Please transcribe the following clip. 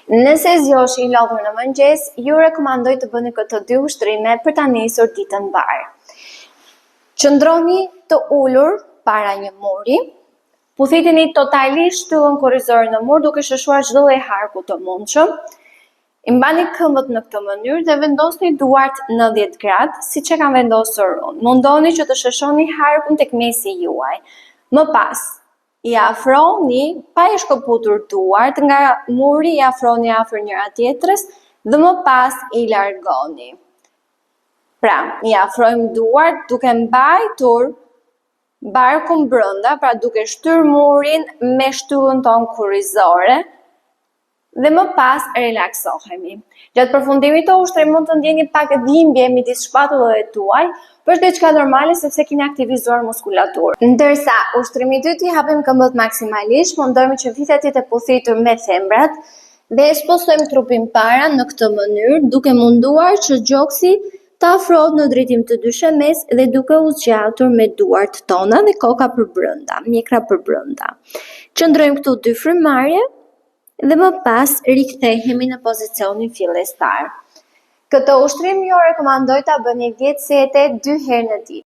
Nëse zgjoheni i lodhur në mëngjes, ju rekomandoj të bëni këto 2 ushtrime për ta nisur ditën mbar. Qëndroni të ulur para një muri, puthitini totalisht shtyllën korrizore në mur duke sheshuar çdo lloj harku të mundshëm. I mbani këmbët në këtë mënyrë dhe vendosni duart 90 gradë, siç e kam vendosur unë. Mundoni që të sheshoni harkun tek mesi juaj. Më pas, i afroni pa i shkëputur duart nga muri, i afroni afër njëra tjetrës dhe më pas i largoni. Pra, i afrojmë duart duke mbajtur barkun brenda, pra duke shtyr murin me shtyllën tonë korrizore dhe më pas relaksohemi. Gjatë përfundimit të ushtrimit mund të ndjeni pak dhimbje midis shpatullave tuaj, por është diçka normale sepse keni aktivizuar muskulaturën. Ndërsa ushtrimi i dytë i hapim këmbët maksimalisht, mundojmë që vitet jetë puthitur me thembrat dhe ekspozojmë trupin para në këtë mënyrë, duke munduar që gjoksi të afrohet në drejtim të dyshemes dhe duke u zgjatur me duart tona dhe koka përbrenda, mjekra përbrenda. Qëndrojmë këtu 2 frymarrje dhe më pas rikthehemi në pozicionin fillestar. Këtë ushtrim ju rekomandoj ta bëni 10 sete 2 herë në ditë.